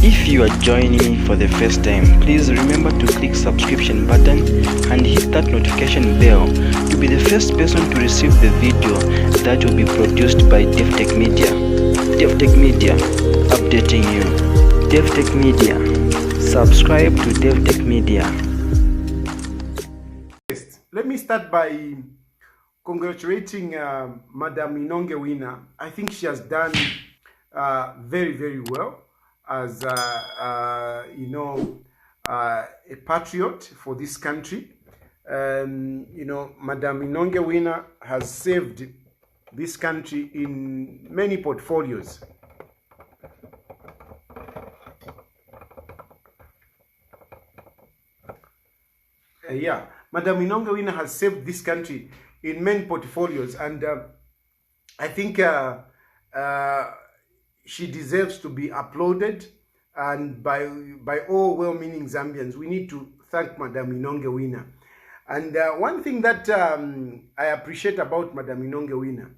If you are joining me for the first time, please remember to click subscription button and hit that notification bell to be the first person to receive the video that will be produced by Davi-tech-media. Davi-tech-media, updating you. Davi-tech-media, subscribe to Davi-tech-media. Let me start by congratulating Madam Inonge Winner. I think she has done very, very well as a patriot for this country. Madam Inonge Winner has saved this country in many portfolios. Madam Inonge Winner has saved this country in many portfolios, and I think she deserves to be applauded, and by all well-meaning Zambians, we need to thank Madam Inonge Winner. And one thing that I appreciate about Madam Inonge Winner,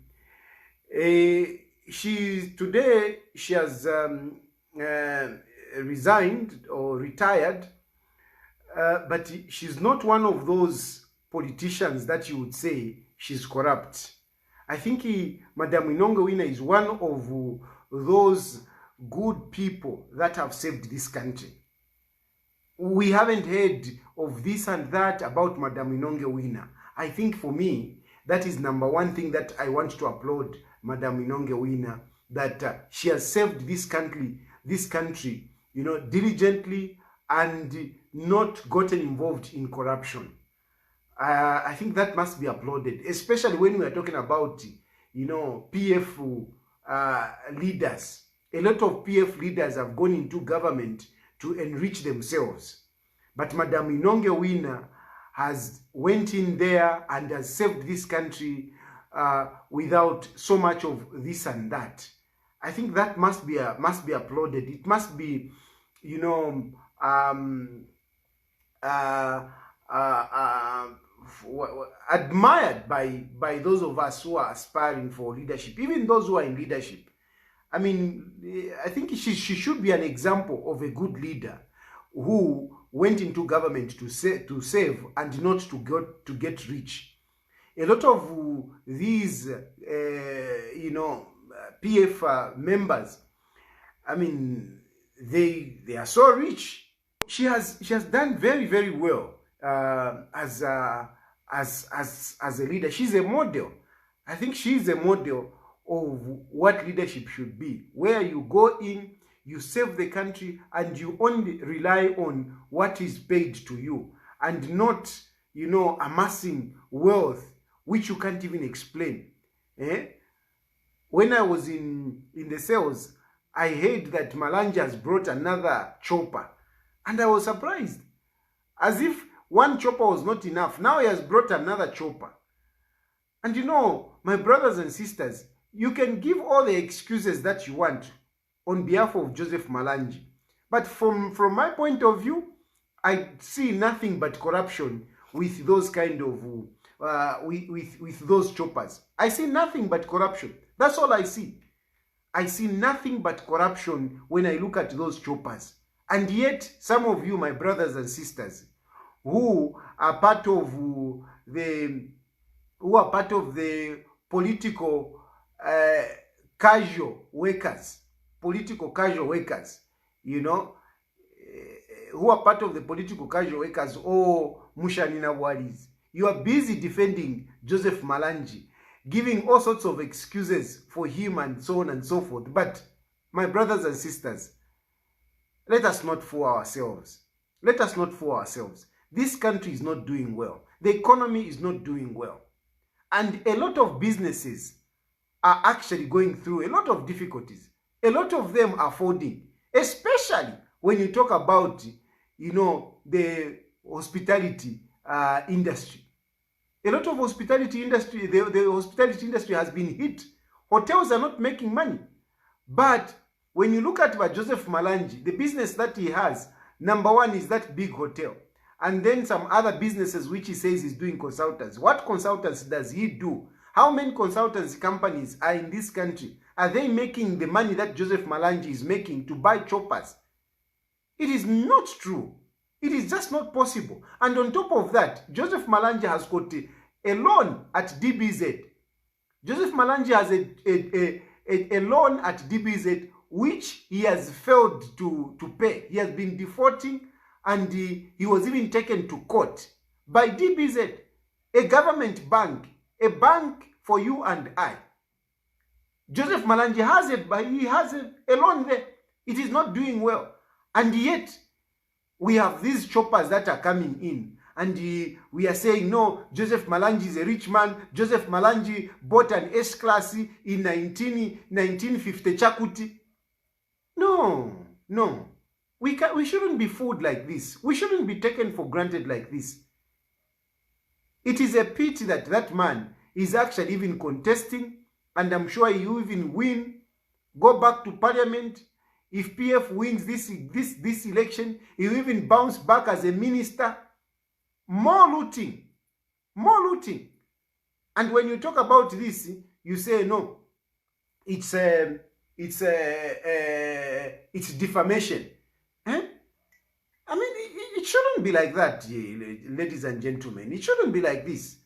today she has resigned or retired, but she's not one of those politicians that you would say she's corrupt. I think Madam Inonge Winner is one of those good people that have saved this country. We haven't heard of this and that about Madam Inonge Winner. I think for me, that is number one thing that I want to applaud Madam Inonge Winner, that she has saved this country, diligently and not gotten involved in corruption. I think that must be applauded, especially when we are talking about, PF leaders. A lot of PF leaders have gone into government to enrich themselves. But Madam Inonge Winner has went in there and has saved this country without so much of this and that. I think that must be applauded. It must be, admired by those of us who are aspiring for leadership, even those who are in leadership. I mean, I think she should be an example of a good leader who went into government to save and not to get rich. A lot of these, PF members, I mean, they are so rich. She has done very, very well as a leader. She's a model. I think she's a model of what leadership should be, where you go in, you save the country, and you only rely on what is paid to you, and not, amassing wealth which you can't even explain. When I was in the sales, I heard that Malanja has brought another chopper, and I was surprised, as if one chopper was not enough. Now he has brought another chopper. And my brothers and sisters, you can give all the excuses that you want on behalf of Joseph Malanji. But from my point of view, I see nothing but corruption with those kind of, with those choppers. I see nothing but corruption. That's all I see. I see nothing but corruption when I look at those choppers. And yet, some of you, my brothers and sisters, who are part of the political casual workers, who are part of the political casual workers, or Mushanina Waris. You are busy defending Joseph Malanji, giving all sorts of excuses for him and so on and so forth. But, my brothers and sisters, let us not fool ourselves. Let us not fool ourselves. This country is not doing well. The economy is not doing well. And a lot of businesses are actually going through a lot of difficulties. A lot of them are folding, especially when you talk about, the hospitality industry. A lot of hospitality industry, the hospitality industry has been hit. Hotels are not making money. But when you look at Joseph Malanji, the business that he has, number one is that big hotel. And then some other businesses which he says he's doing consultants. What consultants does he do? How many consultancy companies are in this country? Are they making the money that Joseph Malanji is making to buy choppers? It is not true. It is just not possible. And on top of that, Joseph Malanje has got a loan at DBZ. Joseph Malanje has a loan at DBZ which he has failed to pay. He has been defaulting, and he was even taken to court by DBZ, a government bank, a bank for you and I. Joseph Malanje has a loan there. It is not doing well. And yet, we have these choppers that are coming in. And we are saying, no, Joseph Malanje is a rich man. Joseph Malanje bought an S-Class in 1950 Chakuti. No. We shouldn't be fooled like this. We shouldn't be taken for granted like this. It is a pity that that man is actually even contesting, and I'm sure he will even win, go back to parliament. If PF wins this election, he will even bounce back as a minister. More looting. And when you talk about this, you say no, it's defamation. I mean, it shouldn't be like that, ladies and gentlemen. It shouldn't be like this.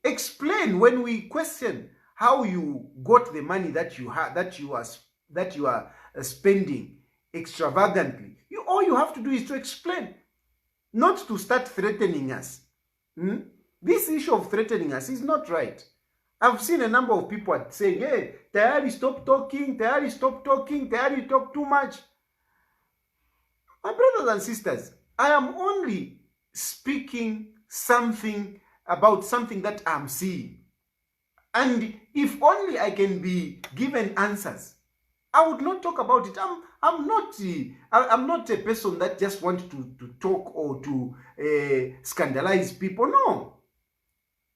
Explain when we question how you got the money that you have, that you are spending extravagantly. All you have to do is to explain, not to start threatening us. This issue of threatening us is not right. I've seen a number of people saying, hey, Tayali, stop talking, Tayali, stop talking, Tayali, you talk too much. My brothers and sisters, I am only speaking something about something that I'm seeing. And if only I can be given answers, I would not talk about it. I'm not a person that just wants to talk or to scandalize people.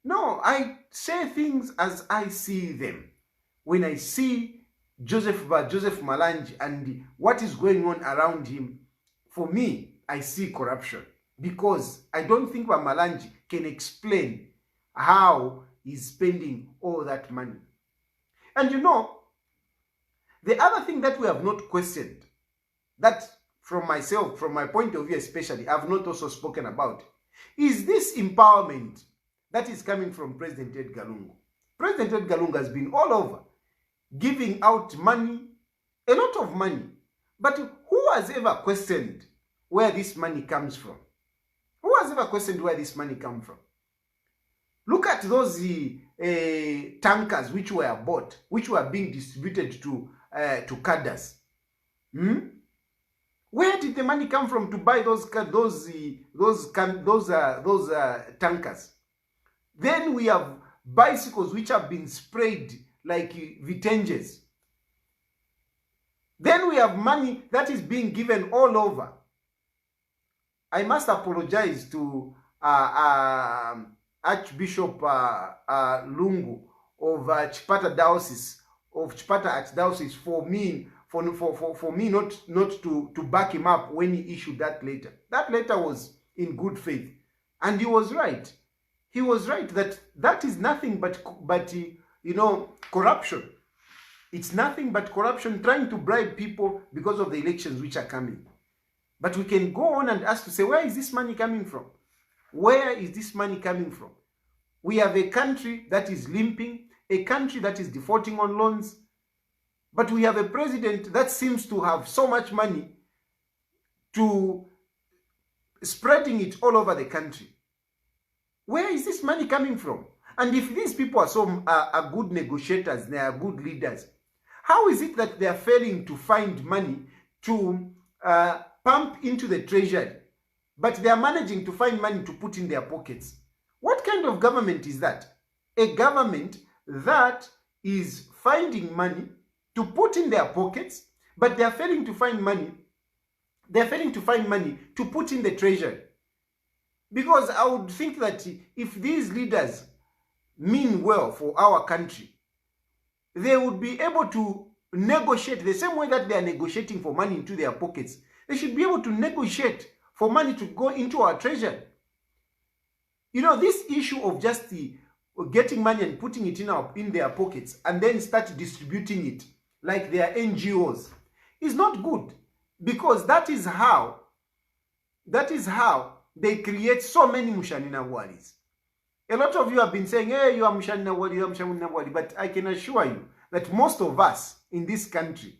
No, I say things as I see them. When I see Joseph Malanje and what is going on around him, for me, I see corruption. Because I don't think Malanje can explain how he's spending all that money. And you know, the other thing that we have not questioned, that from myself, from my point of view especially, I've not also spoken about, is this empowerment that is coming from President Edgar Lungu. President Edgar Lungu has been all over, giving out money, a lot of money. But who has ever questioned where this money comes from? Who has ever questioned where this money comes from? Look at those tankers which were bought, which were being distributed to cadres. Where did the money come from to buy those tankers? Then we have bicycles which have been sprayed like Vitenges. Then we have money that is being given all over. I must apologize to Archbishop Lungu of Chipata Diocese, Archdiocese, for me not to back him up when he issued that letter. That letter was in good faith, and he was right. He was right that is nothing but corruption. It's nothing but corruption, trying to bribe people because of the elections which are coming. But we can go on and ask to say, where is this money coming from? Where is this money coming from? We have a country that is limping, a country that is defaulting on loans, but we have a president that seems to have so much money to spreading it all over the country. Where is this money coming from? And if these people are good negotiators, they are good leaders, how is it that they are failing to find money to pump into the treasury, but they are managing to find money to put in their pockets? What kind of government is that? A government that is finding money to put in their pockets, but they are failing to find money. They are failing to find money to put in the treasury. Because I would think that if these leaders mean well for our country, they would be able to negotiate the same way that they are negotiating for money into their pockets. They should be able to negotiate for money to go into our treasury. You know, this issue of just getting money and putting it in their pockets and then start distributing it like they are NGOs is not good. Because that is how they create so many Mushanina Walis. A lot of you have been saying, hey, you are Mushanina Wali, you are Mushanina Wali. But I can assure you that most of us in this country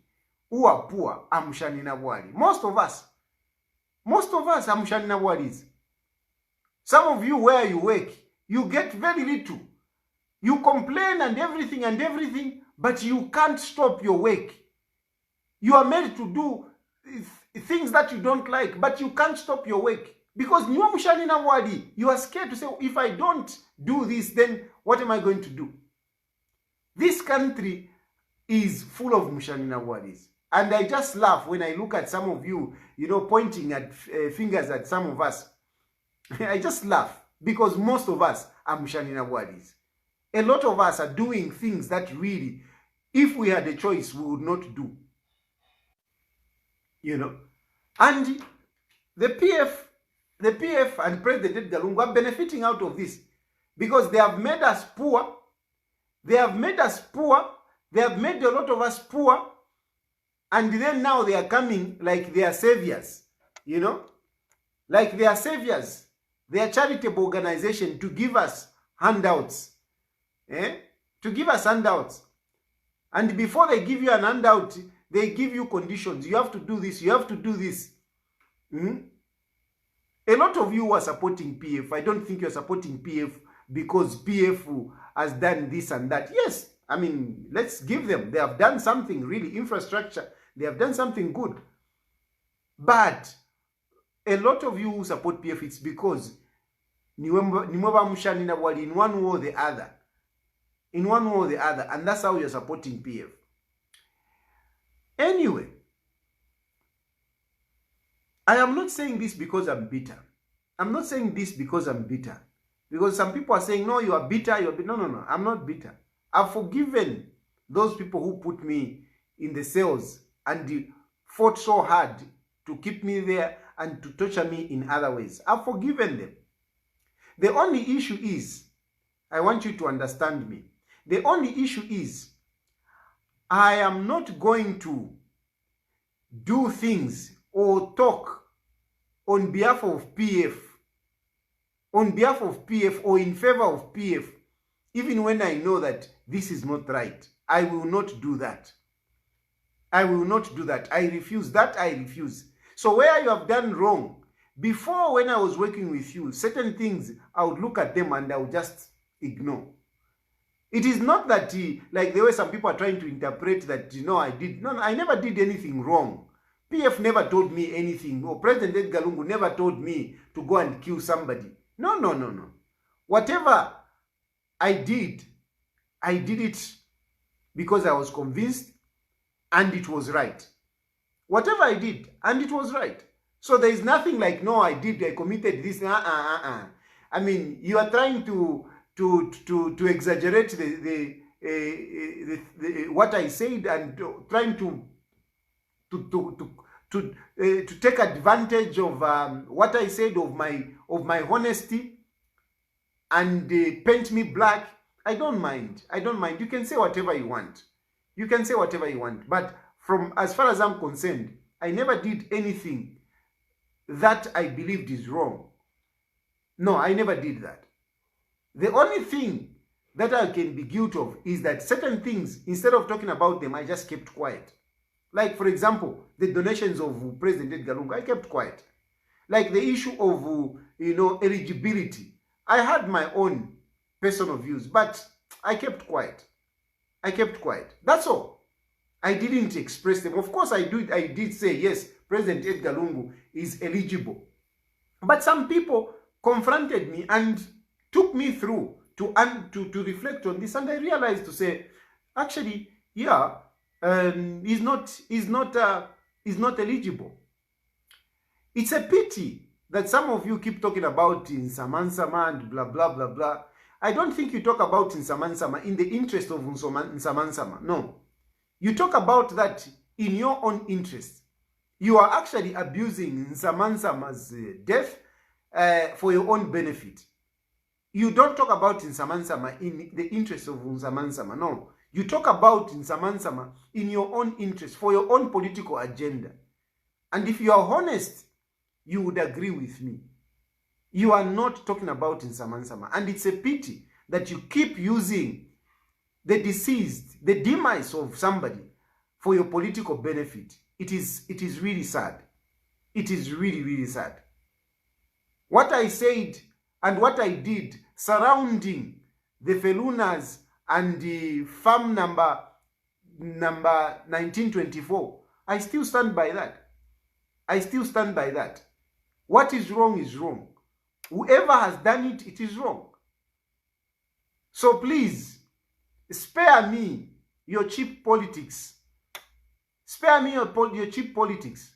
who are poor are Mushanina Wali. Most of us are Mushanina Walis. Some of you, where you work, you get very little. You complain and everything, but you can't stop your work. You are made to do things that you don't like, but you can't stop your work. Because you are scared to say, if I don't do this, then what am I going to do? This country is full of Mushanina Wadis. And I just laugh when I look at some of you, pointing at fingers at some of us. I just laugh because most of us are Mushanina Wadis. A lot of us are doing things that really, if we had a choice, we would not do. And the PF and President Galungu are benefiting out of this because they have made us poor. They have made us poor. They have made a lot of us poor. And then now they are coming like they are saviors, like they are saviors. They are charitable organization to give us handouts, to give us handouts. And before they give you an handout, they give you conditions. You have to do this. You have to do this. A lot of you are supporting PF. I don't think you're supporting PF because PF has done this and that. Yes, I mean, let's give them. They have done something really, infrastructure. They have done something good. But a lot of you who support PF, it's because Nimweba Mushanina Wali in one way or the other. In one way or the other. And that's how you're supporting PF. Anyway, I am not saying this because I'm bitter. I'm not saying this because I'm bitter. Because some people are saying, no, you are bitter. You are bitter. No. I'm not bitter. I've forgiven those people who put me in the cells and fought so hard to keep me there and to torture me in other ways. I've forgiven them. The only issue is, I want you to understand me. The only issue is, I am not going to do things or talk on behalf of PF, or in favor of PF, even when I know that this is not right. I will not do that. I will not do that. I refuse that. I refuse. So where you have done wrong, before when I was working with you, certain things, I would look at them and I would just ignore. It is not that, like the way some people are trying to interpret that, I did. No, I never did anything wrong. PF never told me anything. Or President Edgar Lungu never told me to go and kill somebody. No. Whatever I did it because I was convinced and it was right. Whatever I did, and it was right. So there is nothing like, no, I committed this. I mean, you are trying to exaggerate the what I said and trying to take advantage of what I said, of my honesty, and paint me black. I don't mind. You can say whatever you want. But from as far as I'm concerned, I never did anything that I believed is wrong. No, I never did that. The only thing that I can be guilty of is that certain things, instead of talking about them, I just kept quiet. Like, for example, the donations of President Edgar Lungu, I kept quiet. Like the issue of, eligibility. I had my own personal views, but I kept quiet. That's all. I didn't express them. Of course, I did say, yes, President Edgar Lungu is eligible. But some people confronted me and took me through to reflect on this, and I realized to say, actually, yeah, he's not eligible. It's a pity that some of you keep talking about in Nsamansama and blah blah blah blah. I don't think you talk about Nsamansama in the interest of Nsamansama. No, you talk about that in your own interest. You are actually abusing Nsamansama's death for your own benefit. You don't talk about Nsamansama in the interest of Nsamansama. No. You talk about Nsamansama in your own interest, for your own political agenda. And if you are honest, you would agree with me. You are not talking about Nsamansama. And it's a pity that you keep using the deceased, the demise of somebody for your political benefit. It is really sad. It is really, really sad. What I said and what I did surrounding the Felunas and the farm number 1924, I still stand by that. I still stand by that. What is wrong is wrong. Whoever has done it, it is wrong. So please, spare me your cheap politics. Spare me your cheap politics.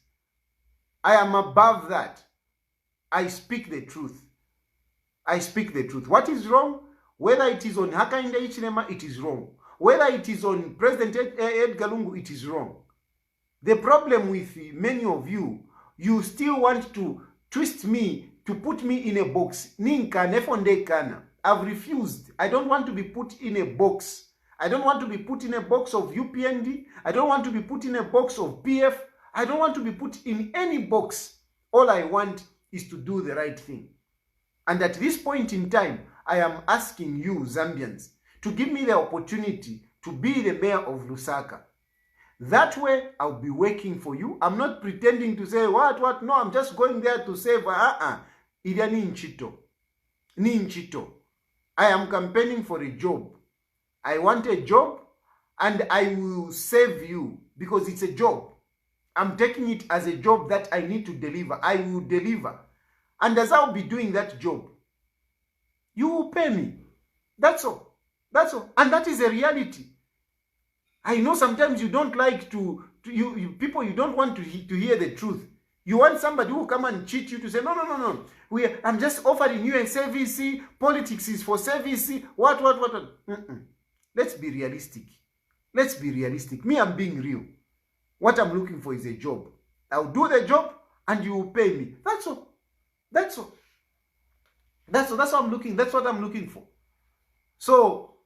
I am above that. I speak the truth. I speak the truth. What is wrong? Whether it is on Hakainde Hichilema, it is wrong. Whether it is on President Edgar Lungu, it is wrong. The problem with many of you, you still want to twist me, to put me in a box. I've refused. I don't want to be put in a box. I don't want to be put in a box of UPND. I don't want to be put in a box of PF. I don't want to be put in any box. All I want is to do the right thing. And at this point in time, I am asking you, Zambians, to give me the opportunity to be the mayor of Lusaka. That way, I'll be working for you. I'm not pretending to say, what? No, I'm just going there to save, Ida Ninchito. I am campaigning for a job. I want a job, and I will save you because it's a job. I'm taking it as a job that I need to deliver. I will deliver. And as I'll be doing that job, you will pay me. That's all. That's all. And that is a reality. I know sometimes you don't like people, you don't want to hear the truth. You want somebody who will come and cheat you to say, no. I'm just offering you a service. Politics is for service. What? Let's be realistic. Let's be realistic. Me, I'm being real. What I'm looking for is a job. I'll do the job and you will pay me. That's all. That's all. That's what I'm looking. That's what I'm looking for. So,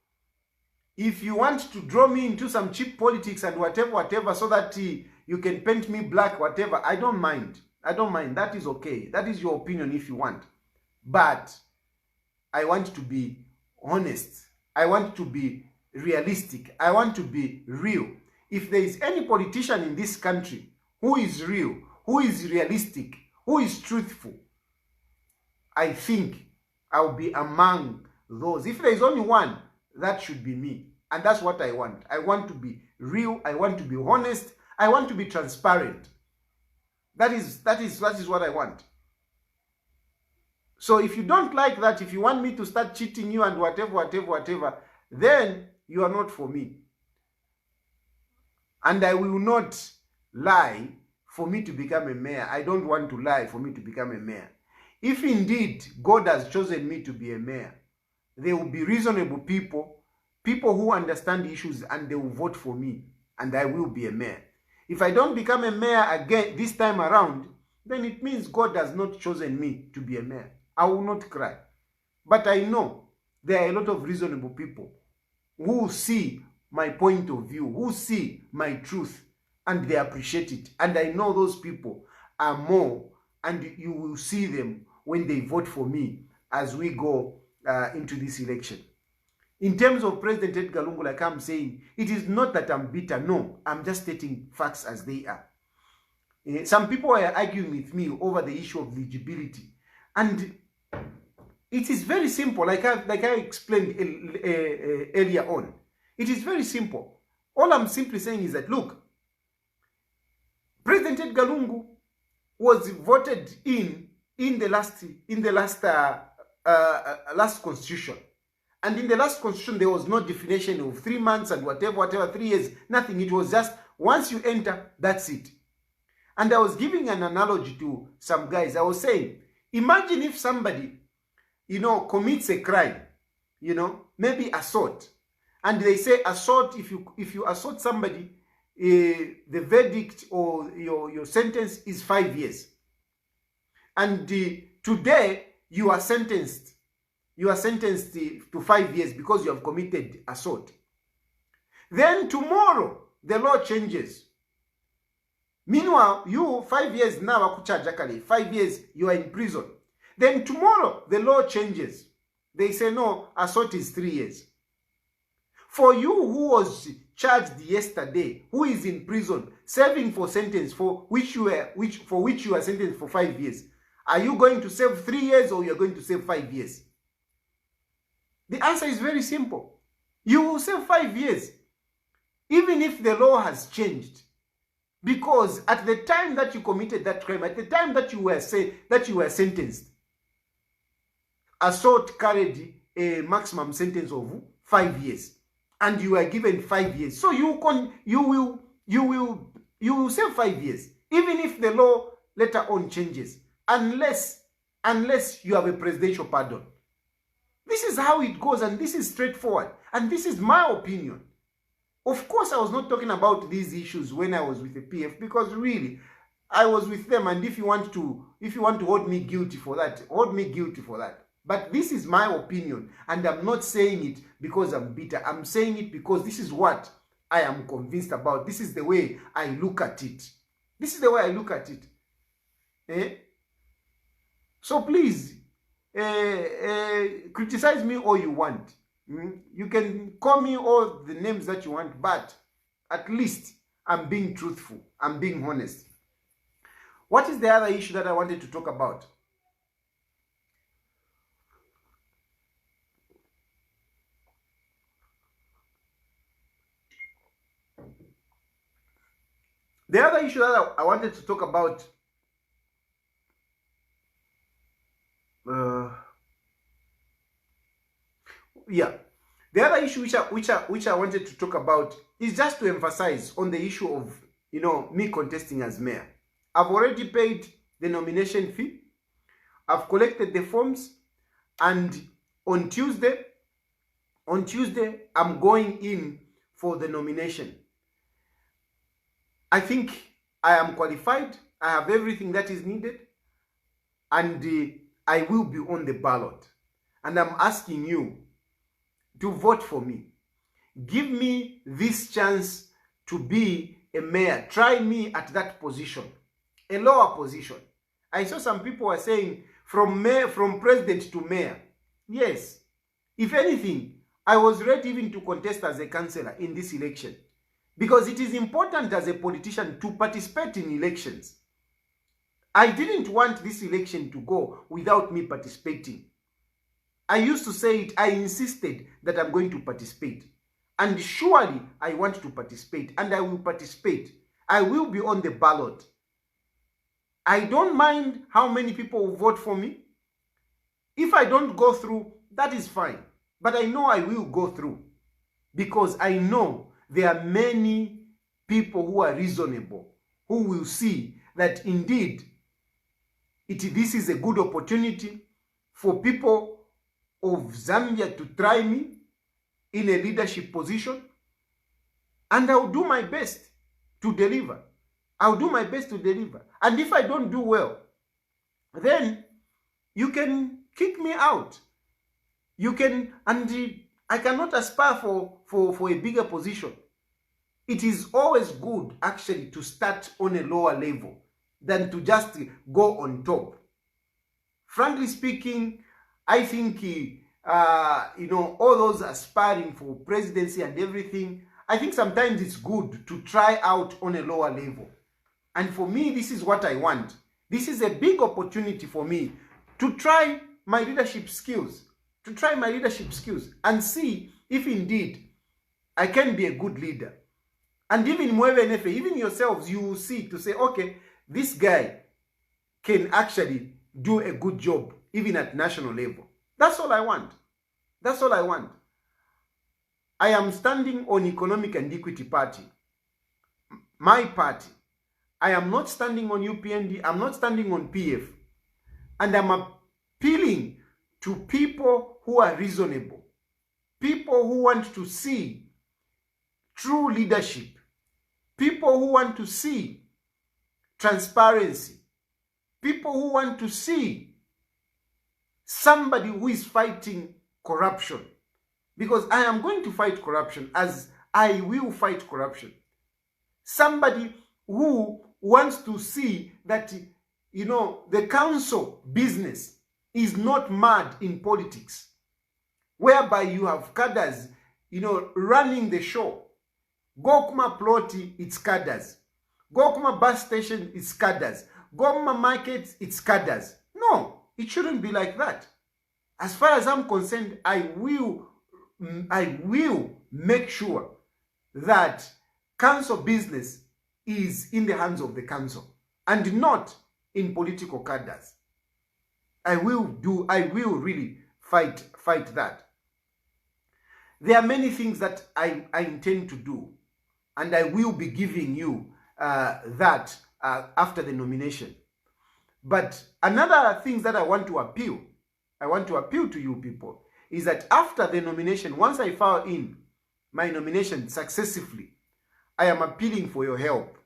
if you want to draw me into some cheap politics and whatever, so that you can paint me black, whatever, I don't mind. I don't mind. That is okay. That is your opinion if you want. But I want to be honest. I want to be realistic. I want to be real. If there is any politician in this country who is real, who is realistic, who is truthful, I think I'll be among those. If there is only one, that should be me. And that's what I want. I want to be real. I want to be honest. I want to be transparent. That is what I want. So if you don't like that, if you want me to start cheating you and whatever, then you are not for me. And I will not lie for me to become a mayor. I don't want to lie for me to become a mayor. If indeed God has chosen me to be a mayor, there will be reasonable people who understand issues, and they will vote for me, and I will be a mayor. If I don't become a mayor again this time around, then it means God has not chosen me to be a mayor. I will not cry. But I know there are a lot of reasonable people who see my point of view, who see my truth, and they appreciate it. And I know those people are more, and you will see them when they vote for me as we go into this election. In terms of President Edgar Lungu, like I'm saying, it is not that I'm bitter. No, I'm just stating facts as they are. Some people are arguing with me over the issue of legibility. And it is very simple, like I explained earlier on. It is very simple. All I'm simply saying is that, look, President Edgar Lungu was voted in the last constitution. And in the last constitution, there was no definition of 3 months and whatever, 3 years, nothing. It was just, once you enter, that's it. And I was giving an analogy to some guys. I was saying, imagine if somebody, commits a crime, maybe assault. And they say assault, if you assault somebody, the verdict or your sentence is 5 years. And today, you are sentenced to 5 years because you have committed assault. Then tomorrow, the law changes. Meanwhile, you 5 years now, 5 years you are in prison. Then tomorrow the law changes. They say no, assault is 3 years. For you who was charged yesterday, who is in prison, serving for sentence for which you are sentenced for 5 years, are you going to serve 3 years or you are going to serve 5 years? The answer is very simple. You will serve 5 years, even if the law has changed. Because at the time that you committed that crime, at the time that you were sentenced, assault carried a maximum sentence of 5 years, and you are given 5 years. So you will serve 5 years, even if the law later on changes, unless you have a presidential pardon. This is how it goes, and this is straightforward, and this is my opinion. Of course, I was not talking about these issues when I was with the PF, because really, I was with them, and if you want to hold me guilty for that, hold me guilty for that. But this is my opinion, and I'm not saying it because I'm bitter. I'm saying it because this is what I am convinced about. This is the way I look at it. This is the way I look at it. So please, criticize me all you want. You can call me all the names that you want, but at least I'm being truthful. I'm being honest. What is the other issue that I wanted to talk about? The other issue that I wanted to talk about, the other issue which I wanted to talk about is just to emphasize on the issue of, me contesting as mayor. I've already paid the nomination fee. I've collected the forms, and on Tuesday, I'm going in for the nomination. I think I am qualified. I have everything that is needed, and I will be on the ballot. And I'm asking you to vote for me. Give me this chance to be a mayor. Try me at that position, a lower position. I saw some people are saying from president to mayor. Yes, if anything, I was ready even to contest as a councillor in this election, because it is important as a politician to participate in elections. I didn't want this election to go without me participating. I used to say it, I insisted that I'm going to participate. And surely I want to participate, and I will participate. I will be on the ballot. I don't mind how many people will vote for me. If I don't go through, that is fine. But I know I will go through, because I know there are many people who are reasonable, who will see that indeed this is a good opportunity for people of Zambia to try me in a leadership position, and I'll do my best to deliver. I'll do my best to deliver. And if I don't do well, then you can kick me out. You can, and I cannot aspire for a bigger position. It is always good actually to start on a lower level than to just go on top. Frankly speaking, I think all those aspiring for presidency and everything, I think sometimes it's good to try out on a lower level. And for me, this is what I want. This is a big opportunity for me to try my leadership skills, and see if indeed I can be a good leader. And even Mwebenefe, even yourselves, you will see to say, okay, this guy can actually do a good job even at national level. That's all I want. That's all I want. I am standing on Economic and Equity Party, my party. I am not standing on UPND. I'm not standing on PF. And I'm appealing to people who are reasonable, people who want to see true leadership, people who want to see transparency, people who want to see somebody who is fighting corruption. Because I am going to fight corruption, as I will fight corruption. Somebody who wants to see that, you know, the council business is not mad in politics, whereby you have cadres, you know, running the show. Gokuma Ploti, it's cadres. Gokuma bus station, it's cadres. Gokuma market, it's cadres. No, it shouldn't be like that. As far as I'm concerned, I will make sure that council business is in the hands of the council and not in political cadres. I will really fight that. There are many things that I intend to do, and I will be giving you that after the nomination. But another thing that I want to appeal to you people, is that after the nomination, once I file in my nomination successively, I am appealing for your help.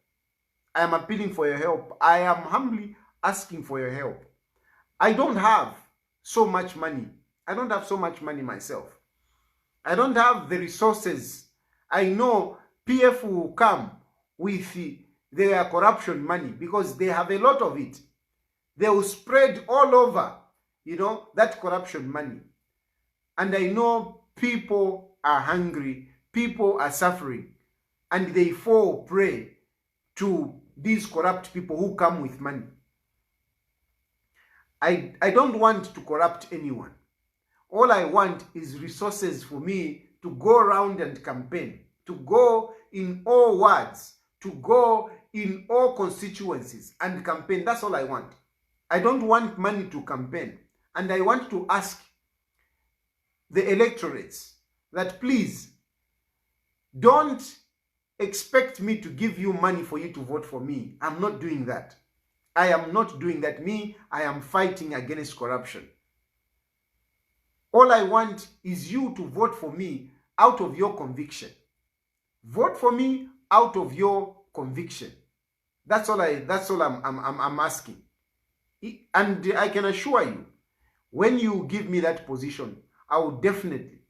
I am appealing for your help. I am humbly asking for your help. I don't have so much money. I don't have so much money myself. I don't have the resources. I know PF will come with their corruption money because they have a lot of it. They will spread all over, you know, that corruption money. And I know people are hungry, people are suffering, and they fall prey to these corrupt people who come with money. I don't want to corrupt anyone. All I want is resources for me to go around and campaign, to go in all wards, to go in all constituencies and campaign. That's all I want. I don't want money to campaign. And I want to ask the electorates that please don't expect me to give you money for you to vote for me. I'm not doing that. I am not doing that. I am fighting against corruption. All I want is you to vote for me out of your conviction. Vote for me out of your conviction. That's all I'm asking. And I can assure you, when you give me that position, I will definitely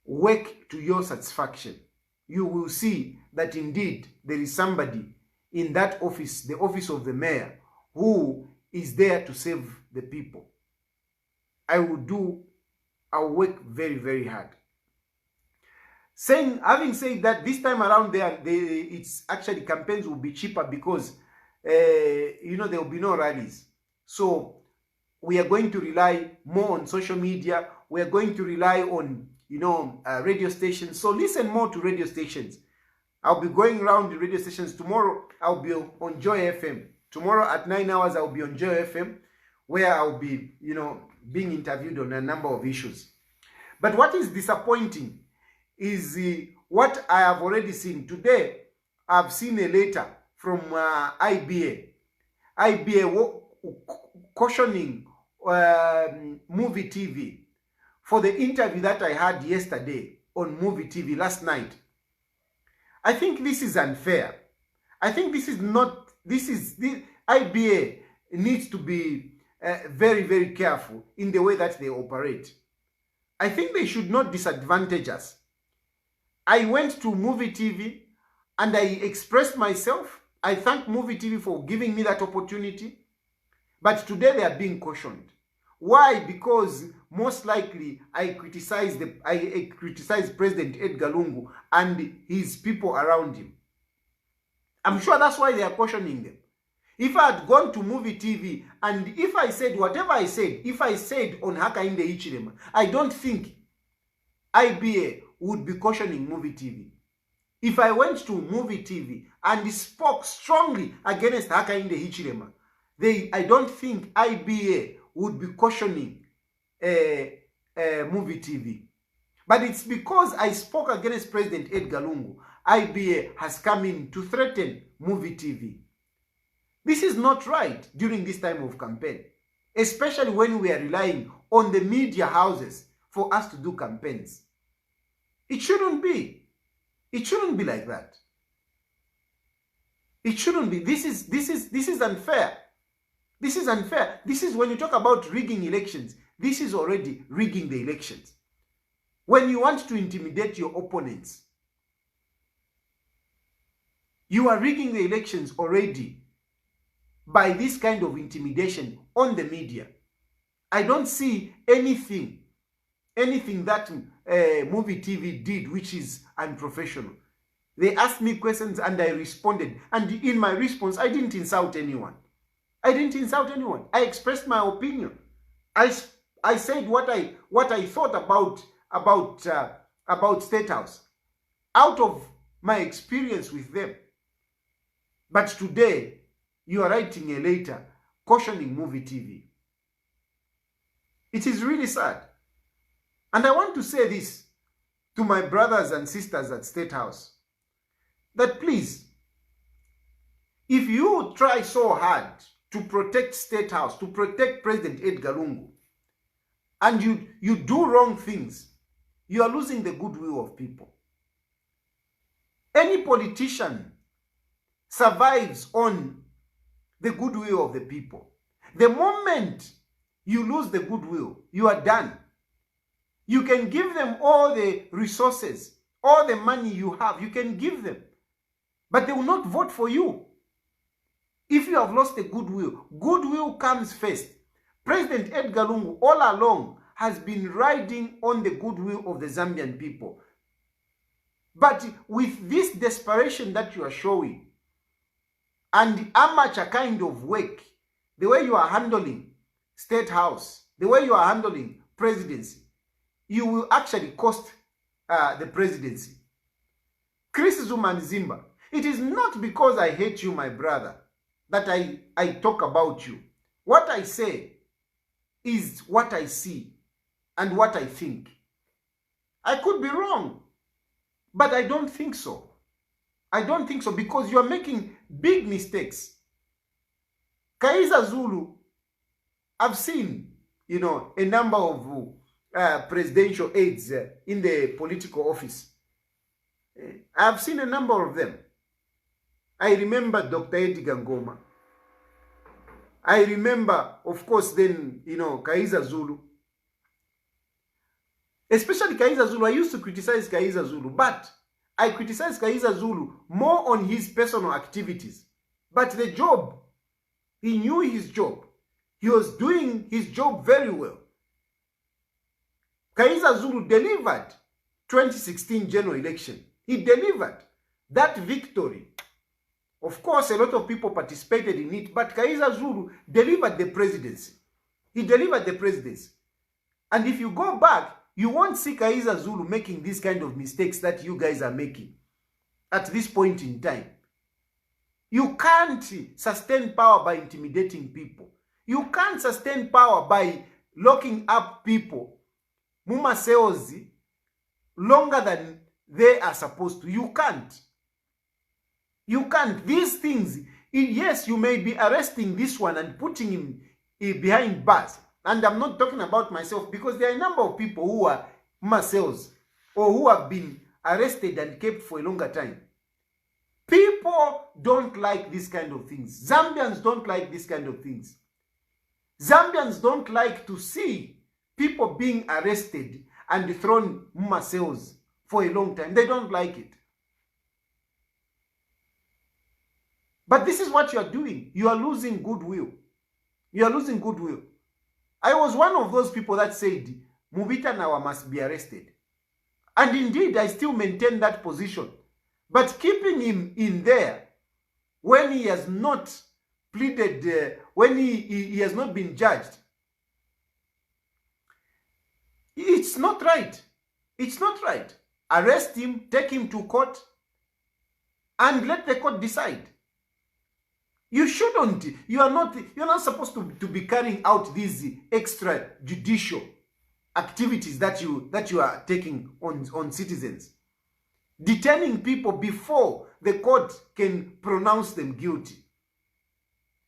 work to your satisfaction. You will see that indeed there is somebody in that office, the office of the mayor, who is there to save the people. I'll work very, very hard. Having said that, this time around it's actually campaigns will be cheaper because you know, there will be no rallies. So we are going to rely more on social media. We are going to rely on, you know, radio stations. So listen more to radio stations. I'll be going around the radio stations. Tomorrow I'll be on Joy FM. Tomorrow at 9 hours I'll be on Joy FM, where I'll be, you know, being interviewed on a number of issues. But what is disappointing is what I have already seen. Today I've seen a letter from IBA cautioning Movie TV for the interview that I had yesterday on Movie TV last night. I think this is unfair. I think this IBA needs to be very, very careful in the way that they operate. I think they should not disadvantage us. I went to Movie TV and I expressed myself. I thank Movie TV for giving me that opportunity. But today they are being cautioned. Why? Because most likely I criticize President Edgar Lungu and his people around him. I'm sure that's why they are cautioning them. If I had gone to Movie TV and if I said whatever I said, if I said on Hakainde Hichilema, I don't think IBA would be cautioning Movie TV. If I went to Movie TV and spoke strongly against Hakainde Hichilema, I don't think IBA would be cautioning Movie TV. But it's because I spoke against President Edgar Lungu, IBA has come in to threaten Movie TV. This is not right during this time of campaign, especially when we are relying on the media houses for us to do campaigns. It shouldn't be. It shouldn't be like that. It shouldn't be. This is unfair. This is unfair. This is when you talk about rigging elections. This is already rigging the elections. When you want to intimidate your opponents, You are rigging the elections already by this kind of intimidation on the media. I don't see anything that Movie TV did which is unprofessional. They asked me questions and I responded. And in my response, I didn't insult anyone. I didn't insult anyone. I expressed my opinion. I said what I thought about State House out of my experience with them. But today, you are writing a letter cautioning Movie TV. It is really sad. And I want to say this to my brothers and sisters at State House, that please, if you try so hard to protect State House, to protect President Edgar Lungu, and you do wrong things, you are losing the goodwill of people. Any politician survives on the goodwill of the people. The moment you lose the goodwill, you are done. You can give them all the resources, all the money you have, you can give them. But they will not vote for you. If you have lost the goodwill, goodwill comes first. President Edgar Lungu all along has been riding on the goodwill of the Zambian people. But with this desperation that you are showing, and amateur kind of work, the way you are handling State House, the way you are handling presidency, you will actually cost the presidency. Chris Zuma Nzimba, it is not because I hate you, my brother, that I talk about you. What I say is what I see and what I think. I could be wrong, but I don't think so. I don't think so, because you are making big mistakes. Kaiza Zulu, I've seen, a number of presidential aides in the political office. I've seen a number of them. I remember Dr. Edgar Ngoma. I remember, of course, then, Kaiza Zulu. Especially Kaiza Zulu. I used to criticize Kaiza Zulu, but I criticized Kaiza Zulu more on his personal activities. But the job, he knew his job. He was doing his job very well. Kaiza Zulu delivered 2016 general election. He delivered that victory. Of course, a lot of people participated in it, but Kaiza Zulu delivered the presidency. He delivered the presidency. And if you go back, you won't see Kaiza Zulu making these kind of mistakes that you guys are making at this point in time. You can't sustain power by intimidating people. You can't sustain power by locking up people, Muma Seozi, longer than they are supposed to. You can't. You can't. These things, yes, you may be arresting this one and putting him behind bars. And I'm not talking about myself, because there are a number of people who are Seozi or who have been arrested and kept for a longer time. People don't like this kind of things. Zambians don't like this kind of things. Zambians don't like to see people being arrested and thrown Seozi for a long time. They don't like it. But this is what you are doing. You are losing goodwill. You are losing goodwill. I was one of those people that said Mubita Nawa must be arrested. And indeed, I still maintain that position. But keeping him in there when he has not pleaded, when he has not been judged, it's not right. It's not right. Arrest him, take him to court, and let the court decide. You shouldn't. You're not supposed to be carrying out these extrajudicial activities that you are taking on citizens. Detaining people before the court can pronounce them guilty.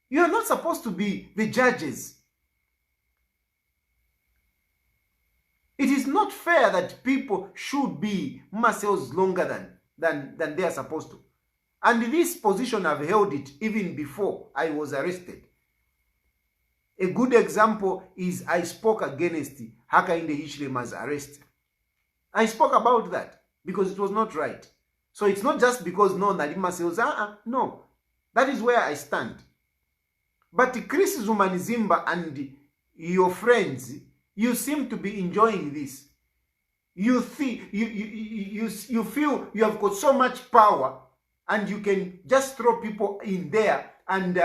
You are not supposed to be the judges. It is not fair that people should be Seozi longer than they are supposed to. And this position, I've held it even before I was arrested. A good example is I spoke against Hakainde Hichilema's arrest. I spoke about that because it was not right. So it's not just because no Nalima says, no. That is where I stand. But Chris Zumanizimba and your friends, you seem to be enjoying this. You feel you have got so much power and you can just throw people in there and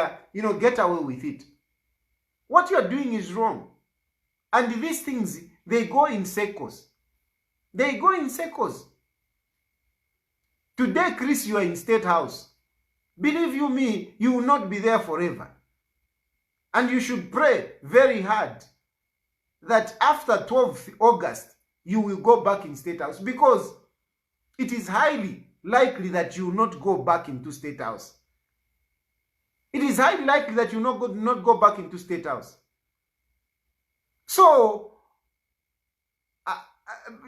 get away with it. What you are doing is wrong. And these things, they go in circles. They go in circles. Today, Chris, you are in State House. Believe you me, you will not be there forever. And you should pray very hard that after 12th August, you will go back in State House, because it is highly likely that you will not go back into State House. It is highly likely that you will not go back into State House. So,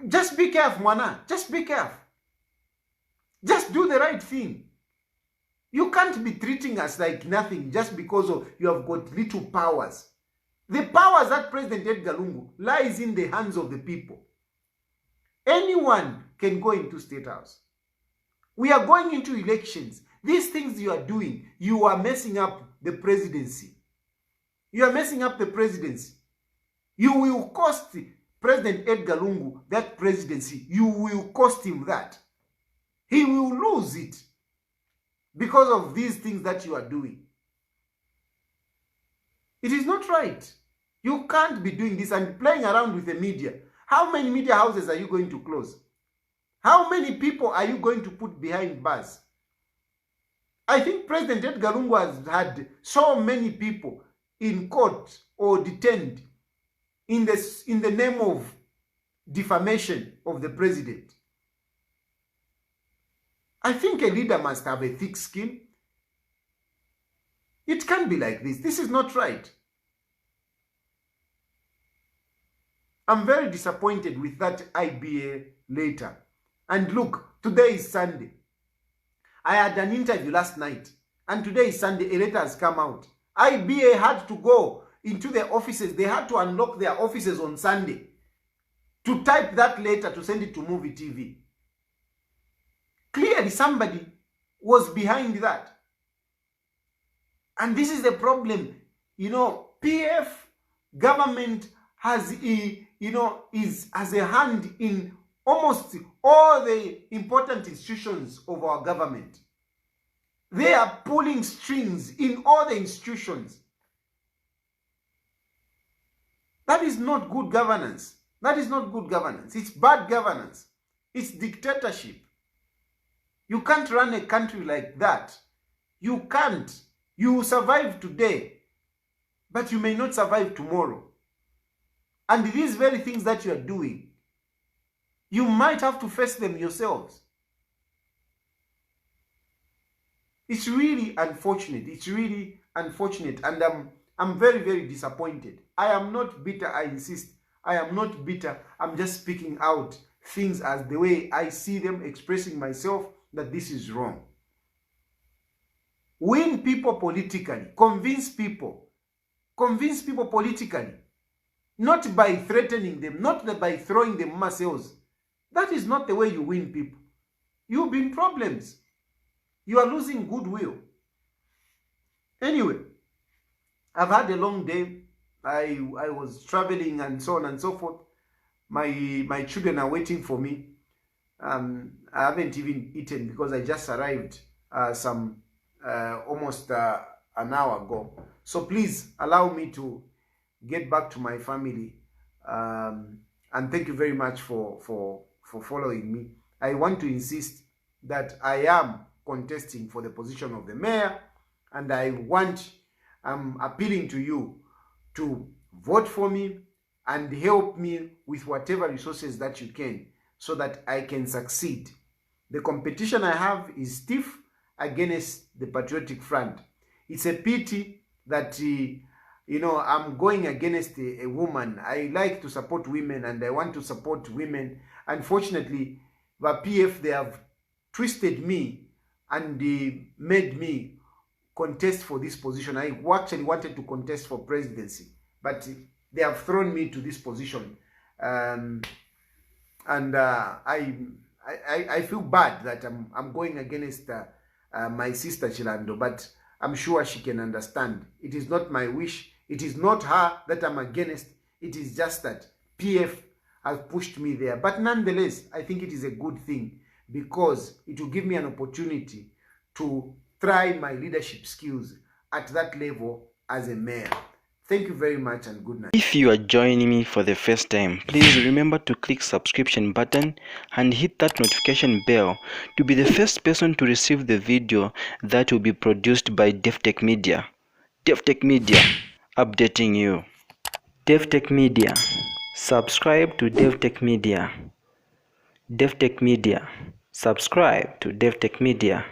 just be careful, Mwana. Just be careful. Just do the right thing. You can't be treating us like nothing just because you have got little powers. The powers that President Edgar Lungu lies in the hands of the people. Anyone can go into State House. We are going into elections. These things you are doing, you are messing up the presidency. You are messing up the presidency. You will cost President Edgar Lungu that presidency. You will cost him that. He will lose it because of these things that you are doing. It is not right. You can't be doing this and playing around with the media. How many media houses are you going to close? How many people are you going to put behind bars? I think President Edgar Lungu has had so many people in court or detained in the name of defamation of the president. I think a leader must have a thick skin. It can't be like this. This is not right. I'm very disappointed with that IBA letter. And look, today is Sunday. I had an interview last night, and today is Sunday. A letter has come out. IBA had to go into their offices. They had to unlock their offices on Sunday to type that letter to send it to Movie TV. Clearly, somebody was behind that. And this is the problem. PF government has a hand in almost all the important institutions of our government. They are pulling strings in all the institutions. That is not good governance. That is not good governance. It's bad governance. It's dictatorship. You can't run a country like that. You can't. You survive today, but you may not survive tomorrow. And these very things that you are doing, you might have to face them yourselves. It's really unfortunate. It's really unfortunate. And I'm very, very disappointed. I am not bitter, I insist. I am not bitter. I'm just speaking out things as the way I see them, expressing myself that this is wrong. Win people politically. Convince people. Convince people politically. Not by threatening them. Not by throwing them muscles. That is not the way you win people. You'll be in problems. You are losing goodwill. Anyway, I've had a long day. I was traveling and so on and so forth. My children are waiting for me. I haven't even eaten because I just arrived almost an hour ago. So please allow me to get back to my family. And thank you very much for following me. I want to insist that I am contesting for the position of the mayor, and I'm appealing to you to vote for me and help me with whatever resources that you can so that I can succeed. The competition I have is stiff against the Patriotic Front. It's a pity that I'm going against a woman. I like to support women and I want to support women. Unfortunately, the PF, they have twisted me and they made me contest for this position. I actually wanted to contest for presidency, but they have thrown me to this position. I I feel bad that I'm going against my sister Chilando, but I'm sure she can understand. It is not my wish. It is not her that I'm against. It is just that PF has pushed me there. But nonetheless, I think it is a good thing because it will give me an opportunity to try my leadership skills at that level as a mayor. Thank you very much and good night. If you are joining me for the first time, please remember to click subscription button and hit that notification bell to be the first person to receive the video that will be produced by Davi-tech-media. Davi-tech-media, updating you. Davi-tech-media, subscribe to Davi-tech-media. Davi-tech-media, subscribe to Davi-tech-media.